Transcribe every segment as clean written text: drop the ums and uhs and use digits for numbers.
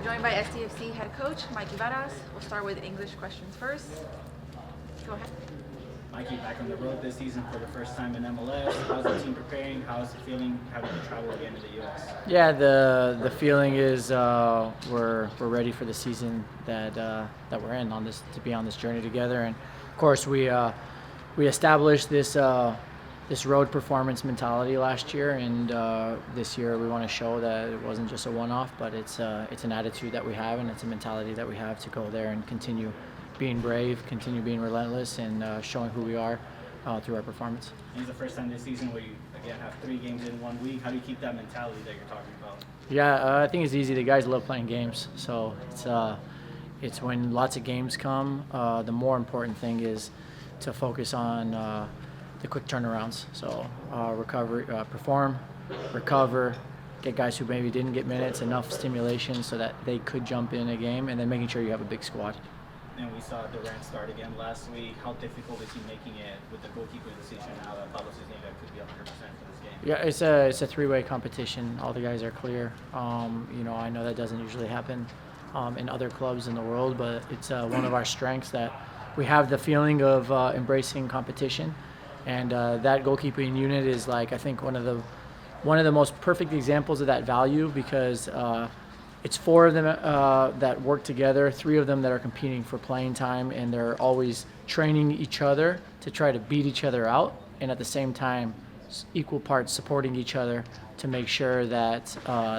joined by STFC head coach Mikey Varas. We'll start with English questions first. Go ahead. Mikey, back on the road this season for the first time in MLS. How's the team preparing? How's it feeling having to travel again to the U.S.? Yeah, the feeling is we're ready for the season that we're in to be on this journey together. And of course we established this road performance mentality last year, and this year we want to show that it wasn't just a one-off, but it's an attitude that we have, and it's a mentality that we have to go there and continue being brave, continue being relentless, and showing who we are through our performance. It's the first time this season where you again have 3 games in 1 week. How do you keep that mentality that you're talking about? Yeah, I think it's easy. The guys love playing games, so it's when lots of games come. The more important thing is to focus on the quick turnarounds. So perform, recover, get guys who maybe didn't get minutes, enough stimulation so that they could jump in a game, and then making sure you have a big squad. And we saw Durant start again last week. How difficult is he making it with the goalkeeper decision now that Pablo Cisnega could be 100% for this game? Yeah, it's a 3-way competition. All the guys are clear. I know that doesn't usually happen in other clubs in the world, but it's one of our strengths that we have the feeling of embracing competition. And that goalkeeping unit is I think one of the most perfect examples of that value, because it's 4 of them that work together, 3 of them that are competing for playing time, and they're always training each other to try to beat each other out, and at the same time equal parts supporting each other to make sure that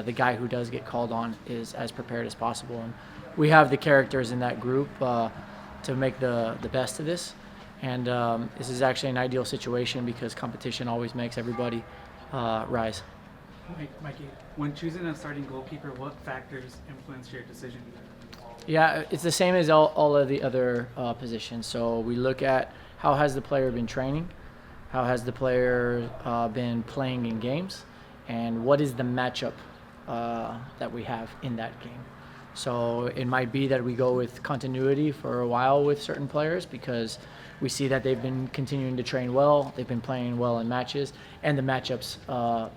the guy who does get called on is as prepared as possible. And we have the characters in that group to make the best of this. And this is actually an ideal situation because competition always makes everybody rise. Mikey, when choosing a starting goalkeeper, what factors influence your decision? Yeah, it's the same as all of the other positions. So we look at how has the player been training, how has the player been playing in games, and what is the matchup that we have in that game. So it might be that we go with continuity for a while with certain players because we see that they've been continuing to train well, they've been playing well in matches, and the matchups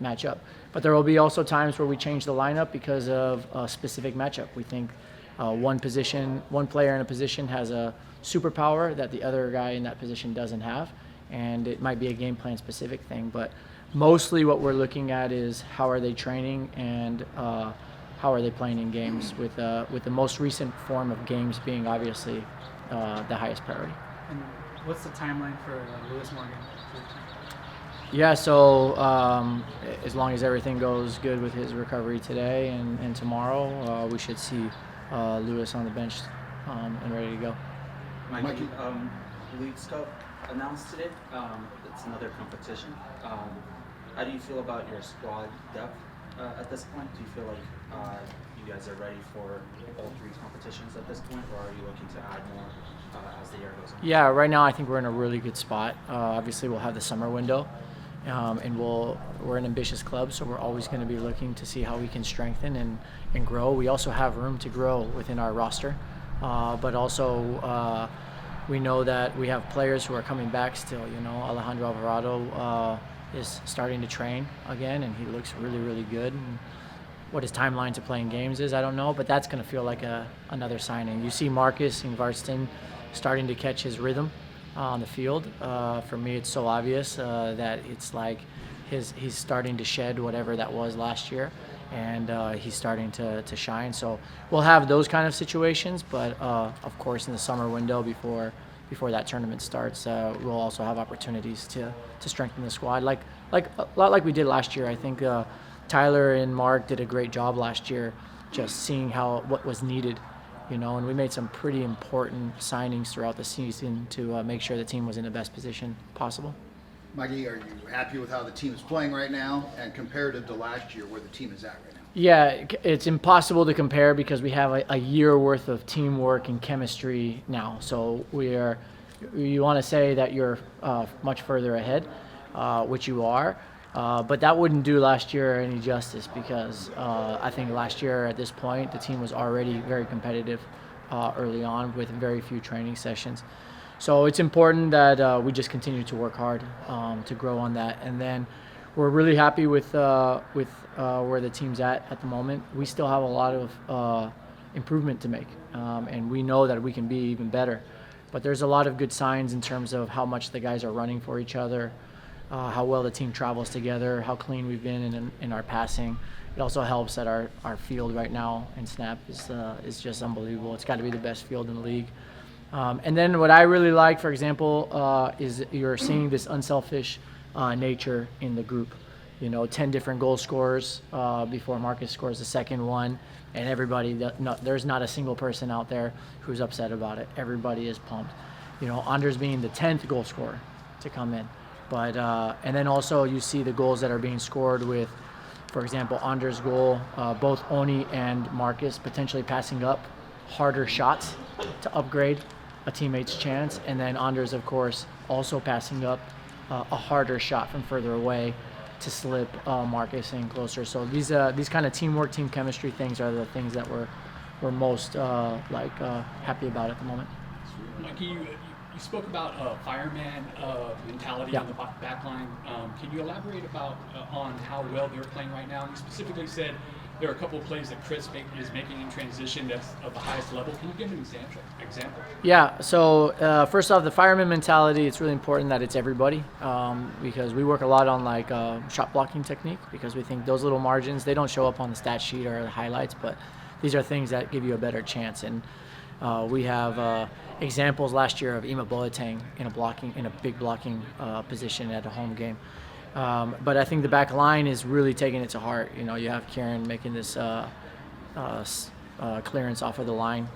match up. But there will be also times where we change the lineup because of a specific matchup. We think one player in a position has a superpower that the other guy in that position doesn't have, and it might be a game plan specific thing. But mostly what we're looking at is how are they training and how are they playing in games, with the most recent form of games being obviously the highest priority. And what's the timeline for Lewis Morgan? Yeah, so as long as everything goes good with his recovery today and tomorrow, we should see Lewis on the bench and ready to go. Mikey, Leagues Cup announced today. It's another competition. How do you feel about your squad depth at this point? Do you feel like you guys are ready for all 3 competitions at this point, or are you looking to add more as the year goes on? Yeah, right now I think we're in a really good spot. Obviously, we'll have the summer window, and we're an ambitious club, so we're always going to be looking to see how we can strengthen and grow. We also have room to grow within our roster, but also we know that we have players who are coming back still. Alejandro Alvarado is starting to train again, and he looks really, really good. And what his timeline to playing games is, I don't know, but that's going to feel like another signing. You see Marcus Ingvartsen starting to catch his rhythm on the field. For me, it's so obvious that it's like he's starting to shed whatever that was last year, and he's starting to shine. So we'll have those kind of situations, but of course in the summer window before that tournament starts, we'll also have opportunities to strengthen the squad, like a lot like we did last year. I think Tyler and Mark did a great job last year, just seeing what was needed, and we made some pretty important signings throughout the season to make sure the team was in the best position possible. Mikey, are you happy with how the team is playing right now, and comparative to last year, where the team is at right now? Yeah, it's impossible to compare because we have a year worth of teamwork and chemistry now. So you want to say that you're much further ahead, which you are. But that wouldn't do last year any justice because I think last year at this point the team was already very competitive early on with very few training sessions. So it's important that we just continue to work hard to grow on that. And then we're really happy with where the team's at the moment. We still have a lot of improvement to make, and we know that we can be even better. But there's a lot of good signs in terms of how much the guys are running for each other, how well the team travels together, how clean we've been in our passing. It also helps that our field right now in snap is just unbelievable. It's got to be the best field in the league. And then what I really like, for example, is you're seeing this unselfish nature in the group. 10 different goal scorers before Marcus scores the second one, and everybody, there's not a single person out there who's upset about it. Everybody is pumped. Anders being the 10th goal scorer to come in. But and then also you see the goals that are being scored with, for example, Anders' goal, both Oni and Marcus potentially passing up harder shots to upgrade a teammate's chance, and then Anders, of course, also passing up a harder shot from further away to slip Marcus in closer. So these kind of teamwork, team chemistry things are the things that we're most happy about at the moment. Mikey, you spoke about fireman mentality on the back line. Can you elaborate about on how well they're playing right now? You specifically said there are a couple of plays that Chris is making in transition that's of the highest level. Can you give an example? Yeah, so first off, the fireman mentality, it's really important that it's everybody, because we work a lot on shot blocking technique, because we think those little margins, they don't show up on the stat sheet or the highlights, but these are things that give you a better chance. And we have examples last year of Ima Boateng in a big blocking position at a home game. But I think the back line is really taking it to heart. You have Kieran making this clearance off of the line,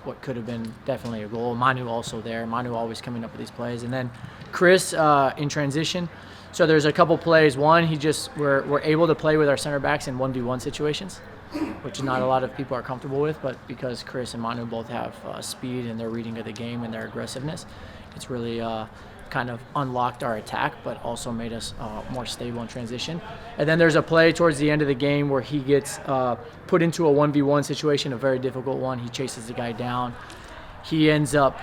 what could have been definitely a goal. Manu also there. Manu always coming up with these plays. And then Chris in transition. So there's a couple plays. One, we're able to play with our center backs in 1v1 situations, which not a lot of people are comfortable with, but because Chris and Manu both have speed and their reading of the game and their aggressiveness, it's really kind of unlocked our attack, but also made us more stable in transition. And then there's a play towards the end of the game where he gets put into a 1v1 situation, a very difficult one. He chases the guy down. He ends up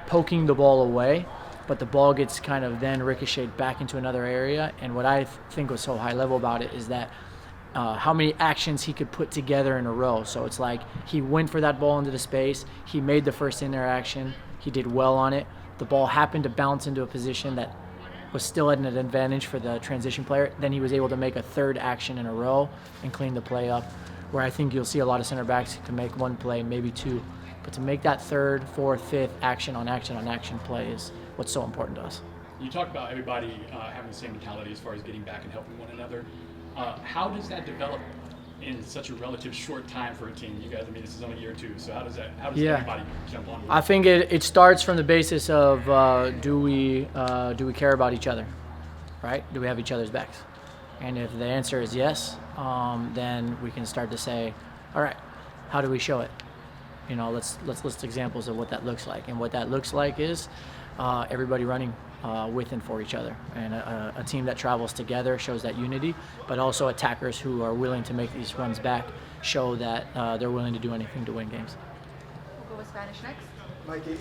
poking the ball away, but the ball gets kind of then ricocheted back into another area. And what I think was so high level about it is that how many actions he could put together in a row. So it's like he went for that ball into the space. He made the first interaction. He did well on it. The ball happened to bounce into a position that was still at an advantage for the transition player. Then he was able to make a third action in a row and clean the play up, where I think you'll see a lot of center backs who can make one play, maybe two. But to make that third, fourth, fifth action on action play is what's so important to us. You talk about everybody having the same mentality as far as getting back and helping one another. How does that develop in such a relative short time for a team? You guys, this is only year two, so how does everybody jump on? I think it starts from the basis of do we care about each other, right? Do we have each other's backs? And if the answer is yes, then we can start to say, all right, how do we show it? Let's list examples of what that looks like. And what that looks like is everybody running with and for each other, and a team that travels together shows that unity, but also attackers who are willing to make these runs back show that they're willing to do anything to win games. We'll go with Spanish next. Mikey,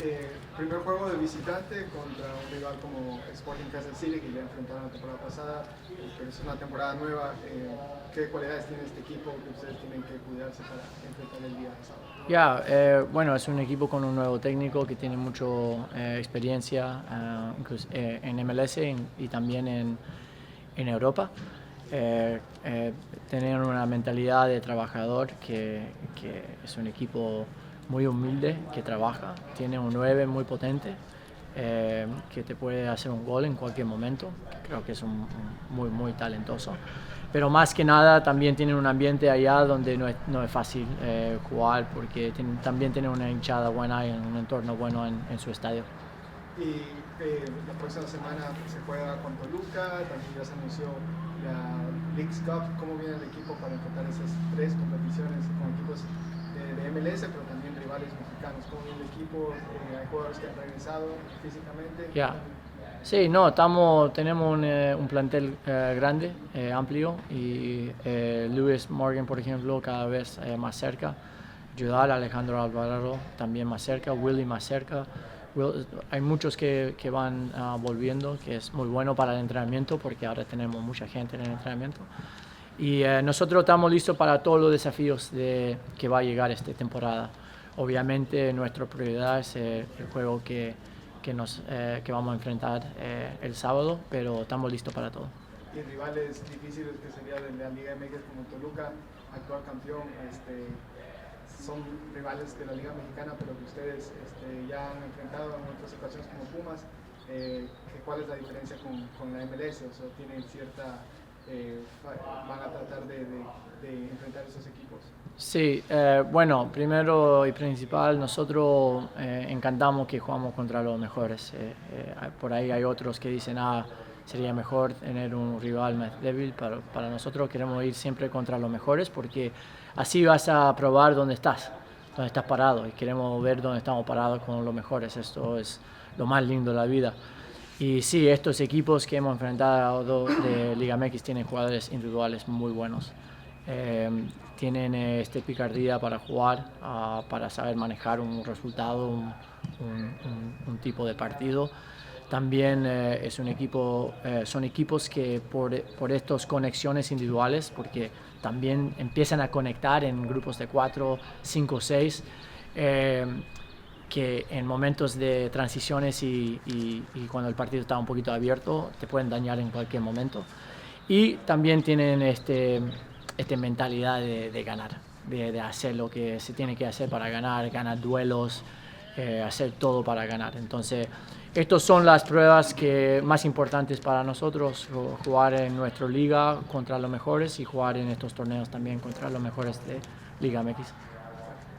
primer juego de visitante contra un rival como Sporting Kansas City, que ya enfrentaron la temporada pasada, pero es una temporada nueva. ¿Qué cualidades tiene este equipo que ustedes tienen que cuidarse para enfrentar el día de sábado? Bueno, es un equipo con un nuevo técnico que tiene mucha experiencia en MLS y también en Europa. Tienen una mentalidad de trabajador que es un equipo muy humilde, que trabaja. Tiene un 9 muy potente que te puede hacer un gol en cualquier momento. Creo que es muy talentoso. Pero más que nada también tienen un ambiente allá donde no es fácil jugar, porque también tienen una hinchada buena y un entorno bueno en su estadio. Y la próxima semana se juega con Toluca, también ya se anunció la Leagues Cup. ¿Cómo viene el equipo para enfrentar esas tres competiciones con equipos de MLS, pero también rivales mexicanos? ¿Cómo viene el equipo? Hay jugadores que han regresado físicamente. Sí, tenemos un plantel grande, amplio, y Lewis Morgan, por ejemplo, cada vez más cerca. Judal, Alejandro Alvarado también más cerca, Willy más cerca. Hay muchos que van volviendo, que es muy bueno para el entrenamiento, porque ahora tenemos mucha gente en el entrenamiento. Y nosotros estamos listos para todos los desafíos que va a llegar esta temporada. Obviamente nuestra prioridad es el juego que vamos a enfrentar el sábado, pero estamos listos para todo. Y rivales difíciles que sería de la Liga MX como Toluca, actual campeón, son rivales de la Liga Mexicana, pero que ustedes ya han enfrentado en otras ocasiones como Pumas. ¿Cuál es la diferencia con la MLS? O sea, tienen cierta, van a tratar de enfrentar esos equipos. Sí, bueno, primero y principal, nosotros encantamos que jugamos contra los mejores. Por ahí hay otros que dicen, sería mejor tener un rival más débil, pero para nosotros queremos ir siempre contra los mejores porque así vas a probar dónde estás parado, y queremos ver dónde estamos parados con los mejores. Esto es lo más lindo de la vida. Y sí, estos equipos que hemos enfrentado de Liga MX tienen jugadores individuales muy buenos. Tienen picardía para jugar, para saber manejar un resultado, un tipo de partido. También es un equipo, son equipos que por estas conexiones individuales, porque también empiezan a conectar en grupos de 4, 5, 6, que en momentos de transiciones y cuando el partido está un poquito abierto, te pueden dañar en cualquier momento. Y también tienen esta mentalidad de ganar, de hacer lo que se tiene que hacer para ganar duelos, hacer todo para ganar. Entonces, estas son las pruebas más importantes para nosotros, jugar en nuestra liga contra los mejores y jugar en estos torneos también contra los mejores de Liga MX.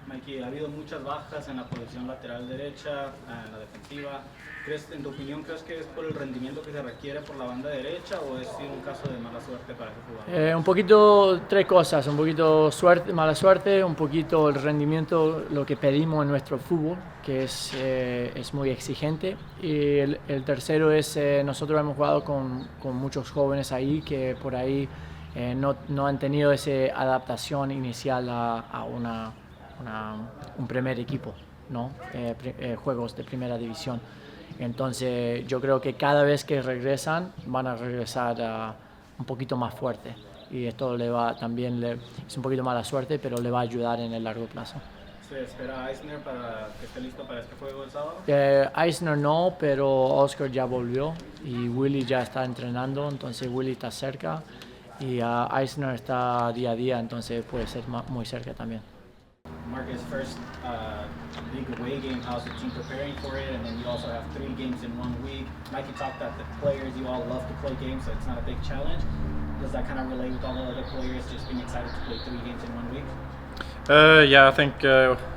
Mikey, ha habido muchas bajas en la posición lateral derecha, en la defensiva. ¿En tu opinión, crees que es por el rendimiento que se requiere por la banda derecha o es un caso de mala suerte para ese jugador? Un poquito, tres cosas, un poquito mala suerte, un poquito el rendimiento, lo que pedimos en nuestro fútbol, que es muy exigente. Y el tercero es, nosotros hemos jugado con muchos jóvenes ahí que por ahí no han tenido esa adaptación inicial a un primer equipo, ¿no? Juegos de primera división. Entonces yo creo que cada vez que regresan van a regresar un poquito más fuerte, y esto es un poquito mala suerte, pero le va a ayudar en el largo plazo. ¿Se espera a Eisner para que esté listo para este juego el sábado? Eisner no, pero Oscar ya volvió y Willy ya está entrenando, entonces Willy está cerca y Eisner está día a día, entonces puede ser muy cerca también. Marcus, first big away game, how's the team preparing for it? And then you also have 3 games in 1 week. Mikey talked that the players, you all love to play games, so it's not a big challenge. Does that kind of relate with all the other players just being excited to play 3 games in 1 week? Yeah, I think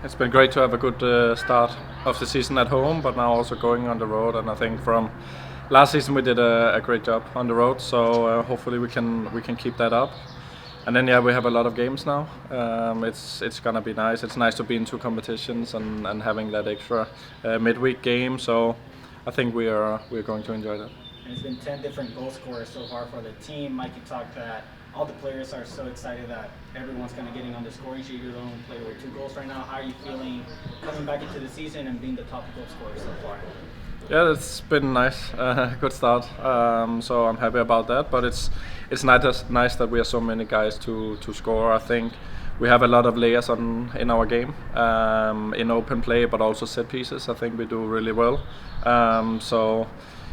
it's been great to have a good start of the season at home, but now also going on the road. And I think from last season we did a great job on the road, so hopefully we can keep that up. And then we have a lot of games now. It's gonna be nice. It's nice to be in 2 competitions and having that extra midweek game. So I think we are going to enjoy that. And it's been 10 different goal scorers so far for the team. Mikey talked that all the players are so excited that everyone's kind of getting on the scoring sheet. You're the only player with 2 goals right now. How are you feeling coming back into the season and being the top goal scorer so far? Yeah, it's been nice, good start. So I'm happy about that. But it's nice that we are so many guys to score. I think we have a lot of layers in our game, in open play, but also set pieces. I think we do really well. So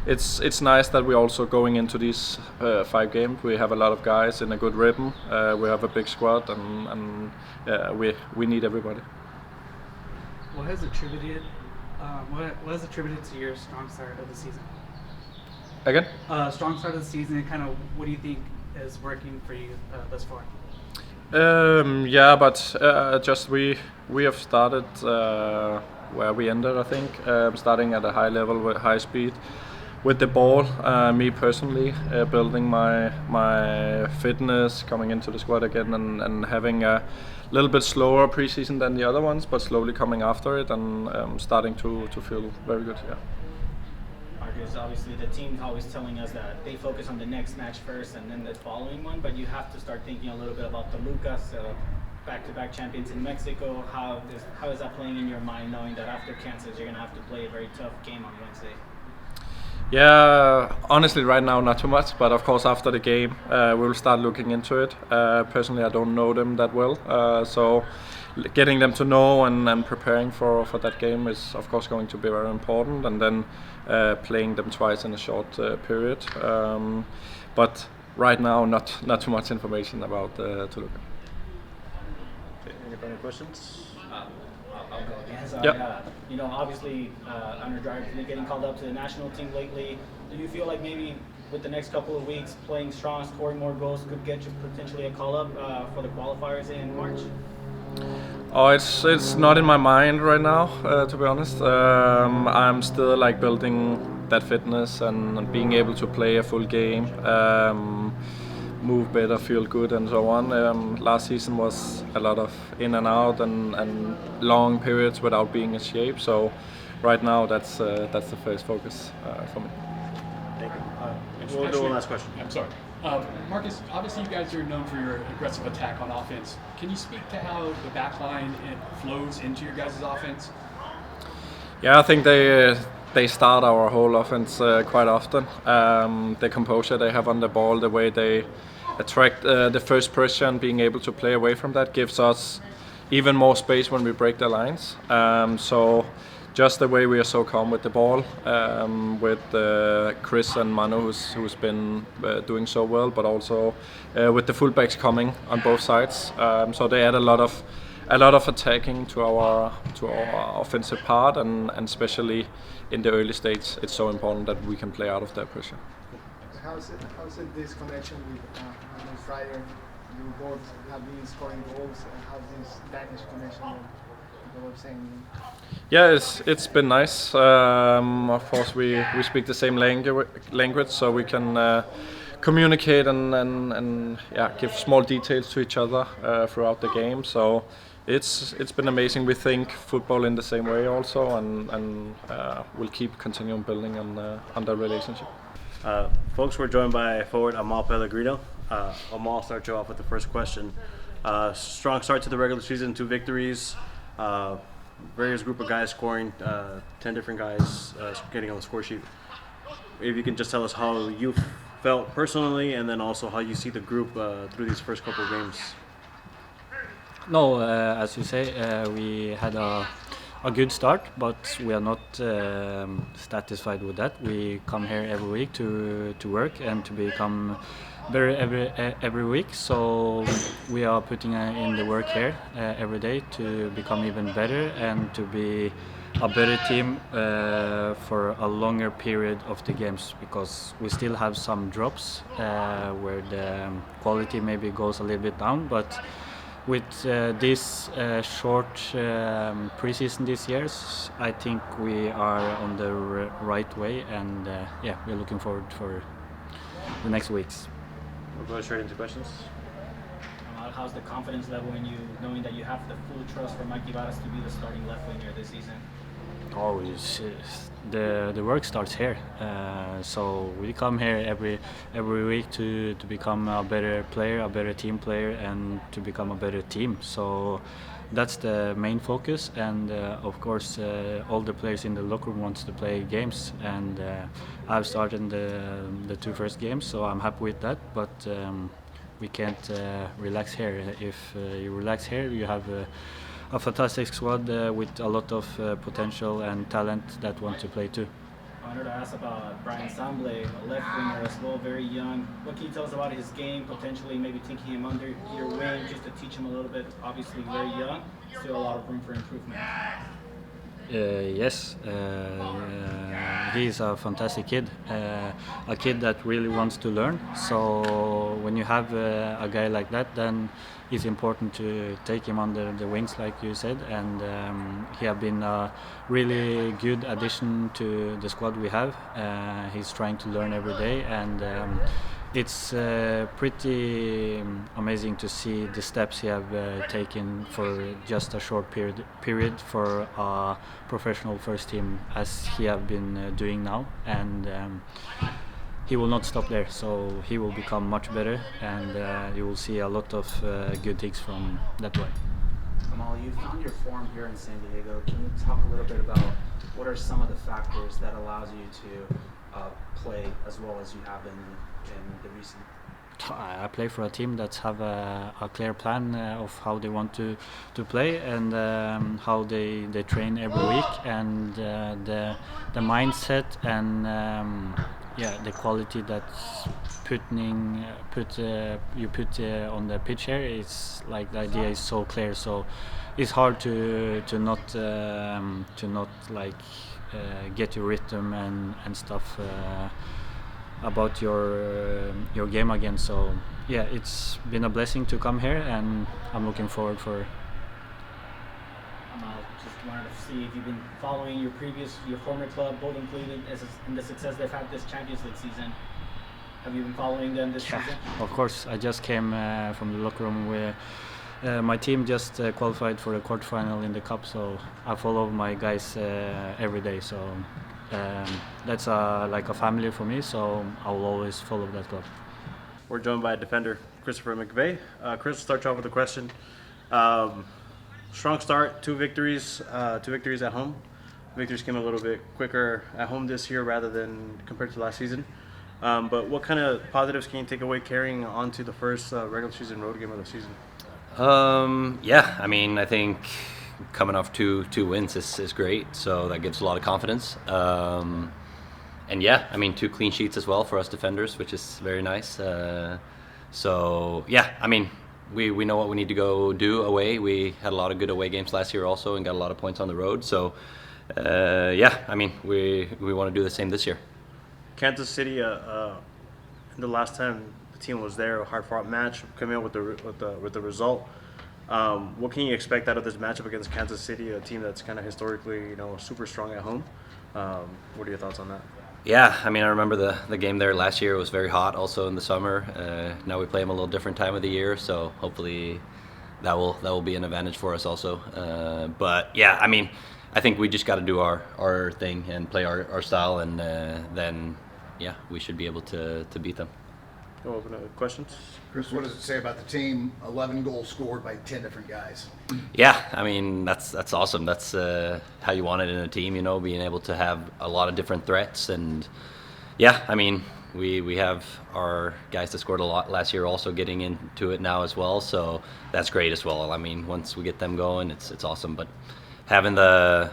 it's nice that we're also going into these 5 games. We have a lot of guys in a good rhythm. We have a big squad, and we need everybody. What has attributed to your strong start of the season? Again? Strong start of the season, and kind of what do you think is working for you thus far? Yeah, but just we have started where we ended. I think starting at a high level with high speed with the ball. Me personally, building my fitness, coming into the squad again, and having a little bit slower preseason than the other ones, but slowly coming after it and starting to feel very good. Yeah. Marcus, obviously the team's always telling us that they focus on the next match first and then the following one, but you have to start thinking a little bit about Toluca, back-to-back champions in Mexico. How is that playing in your mind, knowing that after Kansas you're going to have to play a very tough game on Wednesday? Yeah, honestly, right now not too much, but of course after the game we will start looking into it. Personally, I don't know them that well, so getting them to know and preparing for that game is of course going to be very important, and then playing them twice in a short period. But right now, not too much information about Toluca. Any other questions? I'll go again. So, Yep. Obviously, under Drive getting called up to the national team lately. Do you feel like maybe with the next couple of weeks, playing strong, scoring more goals could get you potentially a call up for the qualifiers in March? Oh, it's not in my mind right now, to be honest. I'm still like building that fitness and being able to play a full game, move better, feel good, and so on. Last season was a lot of in and out and long periods without being in shape. So right now, that's the first focus for me. Thank you. Actually, We'll do one last question. I'm sorry. Marcus, obviously you guys are known for your aggressive attack on offense. Can you speak to how the back line flows into your guys' offense? Yeah, I think they start our whole offense quite often. The composure they have on the ball, the way they attract the first pressure and being able to play away from that gives us even more space when we break the lines. So just the way we are so calm with the ball, with Chris and Manu, who's been doing so well, but also with the fullbacks coming on both sides. So they add a lot of attacking to our offensive part, and especially in the early stage, it's so important that we can play out of that pressure. How's it this connection with Fryer? You both have been scoring goals. How's this Danish connection? People were saying. Yeah, it's been nice. Of course, we speak the same language, so we can communicate and give small details to each other throughout the game. So it's been amazing. We think football in the same way also, and we'll keep continuing building on the relationship. Folks, we're joined by forward Amahl Pellegrino. Amahl, start you off with the first question. Strong start to the regular season, 2 victories. Various group of guys scoring, 10 different guys getting on the score sheet. If you can just tell us how you felt personally, and then also how you see the group through these first couple of games. No, as you say, we had a good start, but we are not satisfied with that. We come here every week to work and to become better every week. So we are putting in the work here every day to become even better and to be a better team for a longer period of the games, because we still have some drops where the quality maybe goes a little bit down, but with this short preseason this year, I think we are on the right way, and we're looking forward for the next weeks. We'll go straight into questions. How's the confidence level in you, knowing that you have the full trust for Mikey Varas to be the starting left winger this season? Oh, the work starts here. So we come here every week to become a better player, a better team player, and to become a better team. So that's the main focus. And of course, all the players in the locker room wants to play games. And I've started the 2 first games, so I'm happy with that. But we can't relax here. If you relax here, you have a fantastic squad with a lot of potential and talent that want to play too. I wanted to ask about Brian Samble, a left winger as well, very young. What can you tell us about his game, potentially maybe taking him under your wing just to teach him a little bit? Obviously very young, still a lot of room for improvement. Yes, he's a fantastic kid, a kid that really wants to learn. So when you have a guy like that, then it's important to take him under the wings, like you said. And he has been a really good addition to the squad we have. He's trying to learn every day, and it's pretty amazing to see the steps he have taken for just a short period for a professional first team, as he have been doing now. And he will not stop there, so he will become much better, and you will see a lot of good things from that way. Amahl, you found your form here in San Diego. Can you talk a little bit about what are some of the factors that allows you to play as well as you have in the recent? I play for a team that have a clear plan of how they want to play and how they train every week, and the mindset and the quality that's put on the pitch here is like the idea is so clear, so it's hard to not like get your rhythm and stuff about your game again. So yeah, it's been a blessing to come here, and I'm looking forward for. Just wanted to see if you've been following your former club, both included, in the success they've had this Champions League season. Have you been following them this season? Of course, I just came from the locker room where my team just qualified for the quarterfinal in the cup, so I follow my guys every day. So that's like a family for me, so I will always follow that club. We're joined by defender Chris McVey. Chris, will start you off with a question. Strong start, two victories at home. Victories came a little bit quicker at home this year rather than compared to last season. But what kind of positives can you take away carrying on to the first regular season road game of the season? Yeah, I mean, I think coming off two wins is great, so that gives a lot of confidence. And yeah, I mean, 2 clean sheets as well for us defenders, which is very nice. So yeah, I mean, we know what we need to go do away. We had a lot of good away games last year also and got a lot of points on the road. So yeah, I mean, we want to do the same this year. Kansas City, the last time the team was there, a hard-fought match, coming out with the result. What can you expect out of this matchup against Kansas City, a team that's kind of historically, super strong at home? What are your thoughts on that? Yeah, I mean, I remember the game there last year. It was very hot also in the summer. Now we play them a little different time of the year, so hopefully that will be an advantage for us also. But yeah, I mean, I think we just got to do our thing and play our style, and then yeah, we should be able to beat them. Go open up questions. Chris, what does it say about the team? 11 goals scored by 10 different guys. Yeah, I mean, that's awesome. That's how you want it in a team, being able to have a lot of different threats. And yeah, I mean, we have our guys that scored a lot last year also getting into it now as well, so that's great as well. I mean, once we get them going, it's awesome. But having the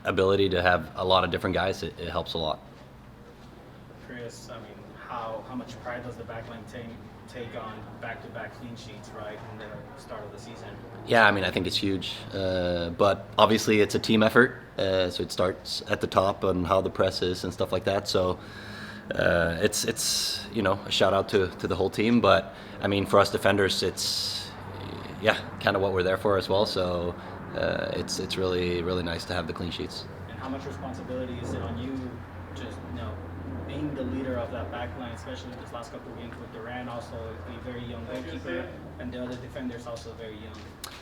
ability to have a lot of different guys, it helps a lot. Chris, I mean, how much pride does the backline take on back-to-back clean sheets, right, in the start of the season? Yeah, I mean, I think it's huge, but obviously it's a team effort, so it starts at the top on how the press is and stuff like that. So it's a shout out to the whole team, but I mean, for us defenders, it's kind of what we're there for as well. So it's really nice to have the clean sheets. And how much responsibility is it on you, just being the leader of that back line, especially in this last couple of games with Duran, also a very young goalkeeper, and the other defenders also very young?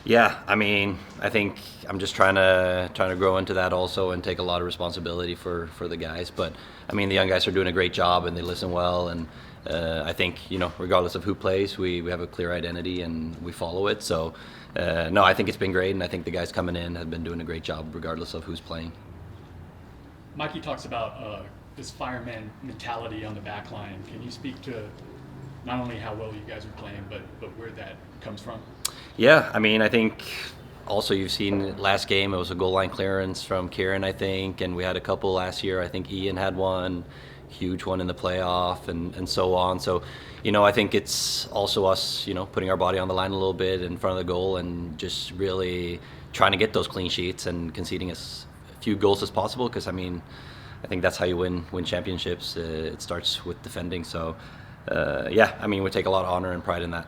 Yeah, I mean, I think I'm just trying to grow into that also and take a lot of responsibility for the guys. But I mean, the young guys are doing a great job and they listen well, and I think regardless of who plays, we have a clear identity and we follow it. So no, I think it's been great, and I think the guys coming in have been doing a great job regardless of who's playing. Mikey talks about this fireman mentality on the back line. Can you speak to not only how well you guys are playing, but where that comes from? Yeah, I mean, I think also you've seen last game, it was a goal line clearance from Kieran, I think, and we had a couple last year. I think Ian had one, huge one in the playoff, and so on. So, I think it's also us, putting our body on the line a little bit in front of the goal and just really trying to get those clean sheets and conceding as few goals as possible, because, I mean, I think that's how you win championships. It starts with defending. So, yeah, I mean, we take a lot of honor and pride in that.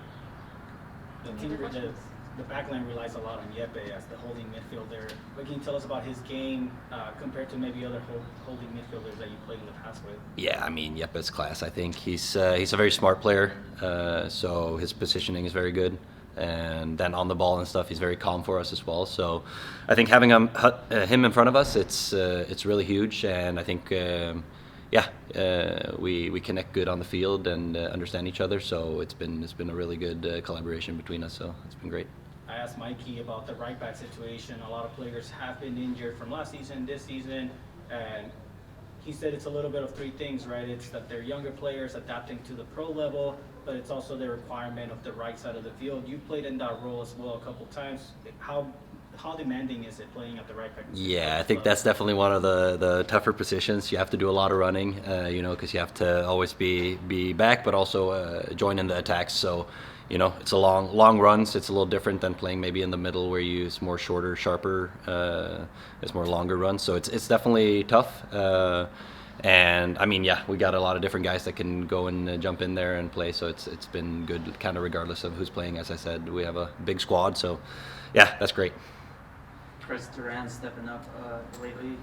The backline relies a lot on Jeppe as the holding midfielder. What can you tell us about his game compared to maybe other holding midfielders that you played in the past with? Yeah, I mean, Jeppe's class. I think he's a very smart player, so his positioning is very good. And then on the ball and stuff, he's very calm for us as well. So I think having him in front of us, it's really huge. And I think we connect good on the field and understand each other. So it's been a really good collaboration between us. So it's been great. I asked Mikey about the right back situation. A lot of players have been injured from last season, this season, and he said it's a little bit of three things, right? It's that they're younger players adapting to the pro level, but it's also the requirement of the right side of the field. You played in that role as well a couple times. How demanding is it playing at the right back? Yeah, I think that's definitely one of the tougher positions. You have to do a lot of running, because you have to always be back, but also join in the attacks. So, it's a long runs. It's a little different than playing maybe in the middle where you use more shorter, sharper, it's more longer runs. So it's definitely tough. And I mean, we got a lot of different guys that can go and jump in there and play. So it's been good, kind of regardless of who's playing. As I said, we have a big squad. So, yeah, that's great. Chris Durant stepping up lately.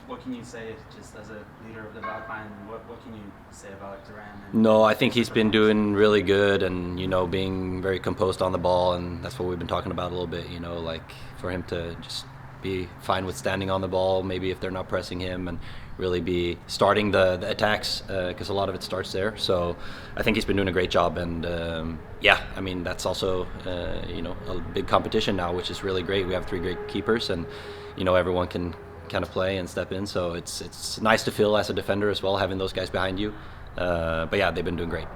What can you say just as a leader of the backline? What can you say about Durant? No, I think he's been doing really good and, being very composed on the ball. And that's what we've been talking about a little bit, like for him to just be fine with standing on the ball, maybe if they're not pressing him, and really be starting the attacks because a lot of it starts there. So I think he's been doing a great job. And I mean, that's also, a big competition now, which is really great. We have 3 great keepers and, everyone can kind of play and step in. So it's nice to feel as a defender as well, having those guys behind you. But yeah, they've been doing great.